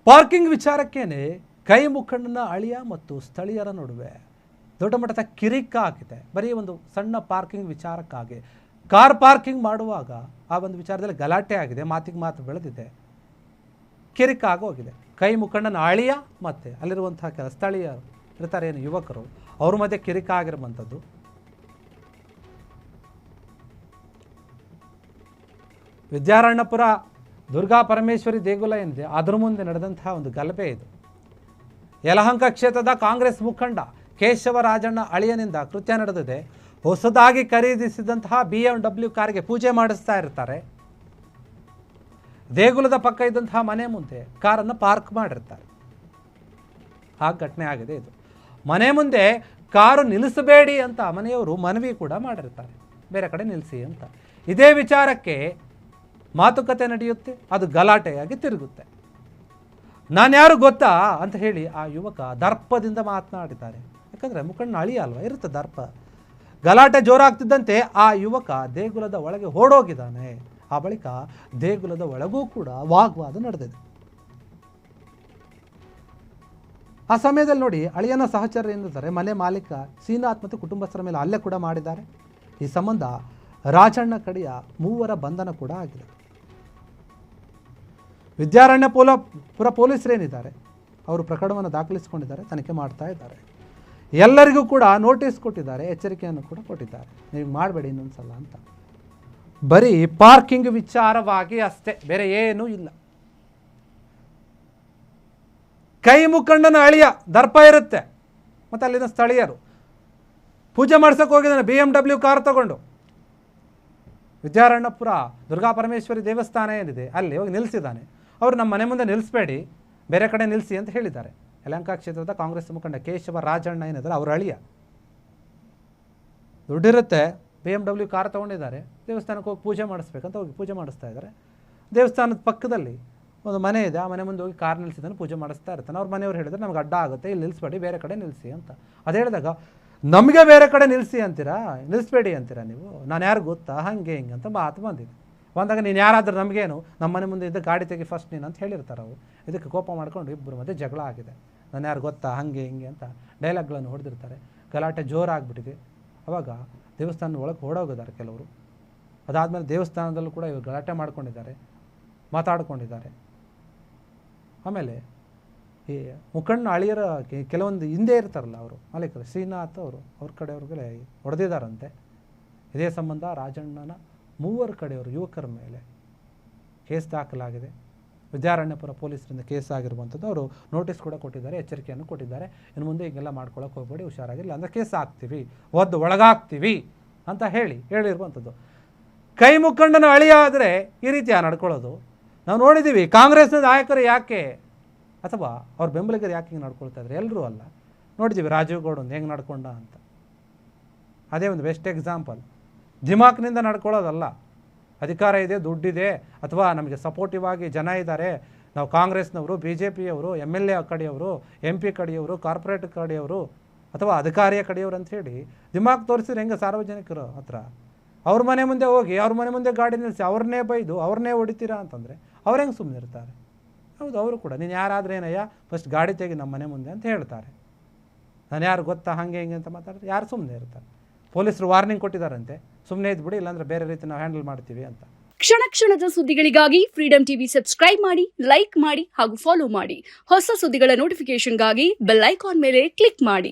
Parking ವಿಚಾರಕ್ಕೇನೆ ಕೈ ಮುಖಂಡನ ಅಳಿಯ ಮತ್ತು ಸ್ಥಳೀಯರ ನಡುವೆ ದೊಡ್ಡ ಮಟ್ಟದ ಕಿರಿಕ ಆಗಿದೆ. ಬರೀ ಒಂದು ಸಣ್ಣ ಪಾರ್ಕಿಂಗ್ ವಿಚಾರಕ್ಕಾಗಿ ಕಾರ್ ಪಾರ್ಕಿಂಗ್ ಮಾಡುವಾಗ ಆ ಒಂದು ವಿಚಾರದಲ್ಲಿ ಗಲಾಟೆ ಆಗಿದೆ, ಮಾತಿಗೆ ಮಾತು ಬೆಳೆದಿದೆ, ಕಿರಿಕ ಆಗೋಗಿದೆ. ಕೈ ಮುಖಂಡನ ಅಳಿಯ ಮತ್ತು ಅಲ್ಲಿರುವಂತಹ ಕೆಲ ಸ್ಥಳೀಯರು ಇರ್ತಾರೆ, ಏನು ಯುವಕರು, ಅವ್ರ ಮಧ್ಯೆ ಕಿರಿಕ ಆಗಿರುವಂಥದ್ದು. ವಿದ್ಯಾರಣ್ಯಪುರ ದುರ್ಗಾ ಪರಮೇಶ್ವರಿ ದೇಗುಲ ಏನಿದೆ ಅದರ ಮುಂದೆ ನಡೆದಂತಹ ಒಂದು ಗಲಭೆ ಇದು. ಯಲಹಂಕ ಕ್ಷೇತ್ರದ ಕಾಂಗ್ರೆಸ್ ಮುಖಂಡ ಕೇಶವರಾಜಣ್ಣ ಅಳಿಯನಿಂದ ಕೃತ್ಯ ನಡೆದಿದೆ. ಹೊಸದಾಗಿ ಖರೀದಿಸಿದಂತಹ BMW ಕಾರಿಗೆ ಪೂಜೆ ಮಾಡಿಸ್ತಾ ಇರ್ತಾರೆ. ದೇಗುಲದ ಪಕ್ಕ ಇದ್ದಂತಹ ಮನೆ ಮುಂದೆ ಕಾರನ್ನು ಪಾರ್ಕ್ ಮಾಡಿರ್ತಾರೆ. ಆ ಘಟನೆ ಆಗಿದೆ ಇದು. ಮನೆ ಮುಂದೆ ಕಾರು ನಿಲ್ಲಿಸಬೇಡಿ ಅಂತ ಮನೆಯವರು ಮನವಿ ಕೂಡ ಮಾಡಿರ್ತಾರೆ, ಬೇರೆ ಕಡೆ ನಿಲ್ಲಿಸಿ ಅಂತ. ಇದೇ ವಿಚಾರಕ್ಕೆ ಮಾತುಕತೆ ನಡೆಯುತ್ತೆ, ಅದು ಗಲಾಟೆಯಾಗಿ ತಿರುಗುತ್ತೆ. ನಾನು ಯಾರು ಗೊತ್ತಾ ಅಂತ ಹೇಳಿ ಆ ಯುವಕ ದರ್ಪದಿಂದ ಮಾತನಾಡಿದ್ದಾರೆ. ಯಾಕಂದರೆ ಮುಖಂಡನ ಅಳಿಯ ಅಲ್ವಾ, ಇರುತ್ತೆ ದರ್ಪ. ಗಲಾಟೆ ಜೋರಾಗ್ತಿದ್ದಂತೆ ಆ ಯುವಕ ದೇಗುಲದ ಒಳಗೆ ಓಡೋಗಿದ್ದಾನೆ. ಆ ಬಳಿಕ ದೇಗುಲದ ಒಳಗೂ ಕೂಡ ವಾಗ್ವಾದ ನಡೆದಿದೆ. ಆ ಸಮಯದಲ್ಲಿ ನೋಡಿ, ಅಳಿಯನ ಸಹಚರ ಏನಿದ್ದಾರೆ, ಮನೆ ಮಾಲೀಕ ಶ್ರೀನಾಥ್ ಮತ್ತು ಕುಟುಂಬಸ್ಥರ ಮೇಲೆ ಹಲ್ಲೆ ಕೂಡ ಮಾಡಿದ್ದಾರೆ. ಈ ಸಂಬಂಧ ರಾಜಣ್ಣ ಕಡೆಯ 3 ಬಂಧನ ಕೂಡ ಆಗಿದೆ. ವಿದ್ಯಾರಣ್ಯಪುರ ಪೊಲೀಸರೇನಿದ್ದಾರೆ ಅವರು ಪ್ರಕರಣವನ್ನು ದಾಖಲಿಸಿಕೊಂಡಿದ್ದಾರೆ, ತನಿಖೆ ಮಾಡ್ತಾ ಇದ್ದಾರೆ. ಎಲ್ಲರಿಗೂ ಕೂಡ ನೋಟಿಸ್ ಕೊಟ್ಟಿದ್ದಾರೆ, ಎಚ್ಚರಿಕೆಯನ್ನು ಕೂಡ ಕೊಟ್ಟಿದ್ದಾರೆ, ನೀವು ಮಾಡಬೇಡಿ ಇನ್ನೊಂದ್ಸಲ ಅಂತ. ಬರೀ ಪಾರ್ಕಿಂಗ್ ವಿಚಾರವಾಗಿ ಅಷ್ಟೇ, ಬೇರೆ ಏನೂ ಇಲ್ಲ. ಕೈ ಮುಖಂಡನ ಅಳಿಯ ದರ್ಪ ಇರುತ್ತೆ, ಮತ್ತು ಅಲ್ಲಿನ ಸ್ಥಳೀಯರು ಪೂಜೆ ಮಾಡ್ಸೋಕೆ ಹೋಗಿದ್ದಾನೆ BMW ಕಾರ್ ತಗೊಂಡು. ವಿದ್ಯಾರಣ್ಯಪುರ ದುರ್ಗಾ ಪರಮೇಶ್ವರಿ ದೇವಸ್ಥಾನ ಏನಿದೆ ಅಲ್ಲಿ ಹೋಗಿ ನಿಲ್ಲಿಸಿದ್ದಾನೆ. ಅವರು ನಮ್ಮ ಮನೆ ಮುಂದೆ ನಿಲ್ಲಿಸಬೇಡಿ, ಬೇರೆ ಕಡೆ ನಿಲ್ಲಿಸಿ ಅಂತ ಹೇಳಿದ್ದಾರೆ. ಯಲಹಂಕ ಕ್ಷೇತ್ರದ ಕಾಂಗ್ರೆಸ್ ಮುಖಂಡ ಕೇಶವರಾಜಣ್ಣ ಏನಿದ್ದಾರೆ ಅವ್ರ ಅಳಿಯ. ದುಡ್ಡಿರುತ್ತೆ, BMW ಕಾರ್ ತೊಗೊಂಡಿದ್ದಾರೆ, ದೇವಸ್ಥಾನಕ್ಕೆ ಹೋಗಿ ಪೂಜೆ ಮಾಡಿಸ್ಬೇಕಂತ ಹೋಗಿ ಪೂಜೆ ಮಾಡಿಸ್ತಾ ಇದ್ದಾರೆ. ದೇವಸ್ಥಾನದ ಪಕ್ಕದಲ್ಲಿ ಒಂದು ಮನೆ ಇದೆ, ಆ ಮನೆ ಮುಂದೆ ಹೋಗಿ ಕಾರ್ ನಿಲ್ಲಿಸಿದ್ದಾನೆ, ಪೂಜೆ ಮಾಡಿಸ್ತಾ ಇರ್ತಾನೆ. ಅವ್ರ ಮನೆಯವ್ರು ಹೇಳಿದ್ರೆ ನಮ್ಗೆ ಅಡ್ಡ ಆಗುತ್ತೆ, ಇಲ್ಲಿ ನಿಲ್ಲಿಸ್ಬೇಡಿ, ಬೇರೆ ಕಡೆ ನಿಲ್ಲಿಸಿ ಅಂತ. ಅದು ಹೇಳಿದಾಗ ನಮಗೆ ಬೇರೆ ಕಡೆ ನಿಲ್ಲಿಸಿ ಅಂತೀರಾ, ನಿಲ್ಲಿಸ್ಬೇಡಿ ಅಂತೀರಾ ನೀವು, ನಾನು ಯಾರು ಗೊತ್ತಾ, ಹಾಗೆ ಹಿಂಗೆ ಅಂತ ಮಾತು ಬಂದಿದೆ. ಬಂದಾಗ ನೀನು ಯಾರಾದರೂ ನಮಗೇನು, ನಮ್ಮ ಮನೆ ಮುಂದೆ ಇದ್ದ ಗಾಡಿ ತೆಗಿ ಫಸ್ಟ್ ನೀನು ಅಂತ ಹೇಳಿರ್ತಾರೆ ಅವರು. ಇದಕ್ಕೆ ಕೋಪ ಮಾಡ್ಕೊಂಡು ಇಬ್ಬರು ಮಧ್ಯೆ ಜಗಳ ಆಗಿದೆ. ನಾನು ಯಾರು ಗೊತ್ತಾ, ಹಾಗೆ ಹಿಂಗೆ ಅಂತ ಡೈಲಾಗ್ಗಳನ್ನು ಹೊಡೆದಿರ್ತಾರೆ. ಗಲಾಟೆ ಜೋರಾಗ್ಬಿಟ್ಟಿದೆ. ಆವಾಗ ದೇವಸ್ಥಾನದ ಒಳಗೆ ಓಡೋಗಿದ್ದಾರೆ ಕೆಲವರು. ಅದಾದಮೇಲೆ ದೇವಸ್ಥಾನದಲ್ಲೂ ಕೂಡ ಇವರು ಗಲಾಟೆ ಮಾಡ್ಕೊಂಡಿದ್ದಾರೆ, ಮಾತಾಡ್ಕೊಂಡಿದ್ದಾರೆ. ಆಮೇಲೆ ಈ ಮುಖಂಡ ಅಳಿಯರ ಕೆಲವೊಂದು ಹಿಂದೆ ಇರ್ತಾರಲ್ಲ ಅವರು ಮಾಲೀಕರು ಶ್ರೀನಾಥ್ ಅವರು, ಅವ್ರ ಕಡೆಯವ್ರಿಗೆ ಹೊಡೆದಿದ್ದಾರಂತೆ. ಇದೇ ಸಂಬಂಧ ರಾಜಣ್ಣನ 3 ಕಡೆಯವರು ಯುವಕರ ಮೇಲೆ ಕೇಸ್ ದಾಖಲಾಗಿದೆ. ವಿದ್ಯಾರಣ್ಯಪುರ ಪೊಲೀಸರಿಂದ ಕೇಸ್ ಆಗಿರುವಂಥದ್ದು. ಅವರು ನೋಟಿಸ್ ಕೂಡ ಕೊಟ್ಟಿದ್ದಾರೆ, ಎಚ್ಚರಿಕೆಯನ್ನು ಕೊಟ್ಟಿದ್ದಾರೆ. ಇನ್ನು ಮುಂದೆ ಹೀಗೆಲ್ಲ ಮಾಡ್ಕೊಳ್ಳೋಕೆ ಹೋಗಬೇಡಿ, ಹುಷಾರಾಗಿಲ್ಲ ಅಂದರೆ ಕೇಸ್ ಹಾಕ್ತೀವಿ, ಒಳಗಾಗ್ತೀವಿ ಅಂತ ಹೇಳಿರುವಂಥದ್ದು. ಕೈ ಮುಖಂಡನ ಅಳಿಯ ಆದರೆ ಈ ರೀತಿ ನಡ್ಕೊಳ್ಳೋದು ನಾವು ನೋಡಿದ್ದೀವಿ. ಕಾಂಗ್ರೆಸ್ನ ನಾಯಕರು ಯಾಕೆ ಅಥವಾ ಅವ್ರ ಬೆಂಬಲಿಗರು ಯಾಕೆ ಹಿಂಗೆ ನಡ್ಕೊಳ್ತಾ ಇದ್ದಾರೆ, ಎಲ್ಲರೂ ಅಲ್ಲ. ನೋಡಿದ್ದೀವಿ ರಾಜೀವ್ ಗೌಡ ಒಂದು ಹೆಂಗೆ ನಡ್ಕೊಂಡ ಅಂತ. ಅದೇ ಒಂದು ಬೆಸ್ಟ್ ಎಕ್ಸಾಂಪಲ್. ದಿಮಾಕ್ನಿಂದ ನಡ್ಕೊಳ್ಳೋದಲ್ಲ. ಅಧಿಕಾರ ಇದೆ, ದುಡ್ಡಿದೆ, ಅಥವಾ ನಮಗೆ ಸಪೋರ್ಟಿವ್ ಆಗಿ ಜನ ಇದ್ದಾರೆ, ನಾವು ಕಾಂಗ್ರೆಸ್ನವರು, BJPಯವರು, MLA ಕಡೆಯವರು, MP ಕಡೆಯವರು, ಕಾರ್ಪೊರೇಟ್ ಕಡೆಯವರು, ಅಥವಾ ಅಧಿಕಾರಿಯ ಕಡೆಯವರು ಅಂಥೇಳಿ ದಿಮಾಕ್ ತೋರಿಸಿದ್ರೆ ಹೆಂಗೆ ಸಾರ್ವಜನಿಕರು ಹತ್ರ ಅವ್ರ ಮನೆ ಮುಂದೆ ಹೋಗಿ ಅವ್ರ ಮನೆ ಮುಂದೆ ಗಾಡಿ ನಿಲ್ಲಿಸಿ ಅವ್ರನ್ನೇ ಬೈದು ಅವ್ರನ್ನೇ ಹೊಡಿತೀರಾ ಅಂತಂದರೆ ಅವ್ರು ಹೆಂಗೆ ಸುಮ್ಮನೆ ಇರ್ತಾರೆ? ಹೌದು, ಅವರು ಕೂಡ ನೀನು ಯಾರಾದ್ರೆ ಏನಯ್ಯ ಫಸ್ಟ್ ಗಾಡಿ ತೆಗಿ ನಮ್ಮ ಮನೆ ಮುಂದೆ ಅಂತ ಹೇಳ್ತಾರೆ. ನಾನು ಯಾರು ಗೊತ್ತಾ, ಹಾಗೆ ಹಿಂಗೆ ಅಂತ ಮಾತಾಡಿದ್ರೆ ಯಾರು ಸುಮ್ಮನೆ ಇರ್ತಾರೆ? ಪೊಲೀಸರು ವಾರ್ನಿಂಗ್ ಕೊಟ್ಟಿದ್ದಾರಂತೆ, ಸುಮ್ಮನೆ ಇದ್ಬಿಡಿ, ಇಲ್ಲಾಂದ್ರೆ ಬೇರೆ ರೀತಿ ನಾವು ಹ್ಯಾಂಡಲ್ ಮಾಡ್ತೀವಿ ಅಂತ. ಕ್ಷಣ ಕ್ಷಣದ ಸುದ್ದಿಗಳಿಗಾಗಿ ಫ್ರೀಡಂ ಟಿವಿ ಸಬ್ಸ್ಕ್ರೈಬ್ ಮಾಡಿ, ಲೈಕ್ ಮಾಡಿ ಹಾಗೂ ಫಾಲೋ ಮಾಡಿ. ಹೊಸ ಸುದ್ದಿಗಳ ನೋಟಿಫಿಕೇಶನ್ಗಾಗಿ ಬೆಲ್ ಐಕಾನ್ ಮೇಲೆ ಕ್ಲಿಕ್ ಮಾಡಿ.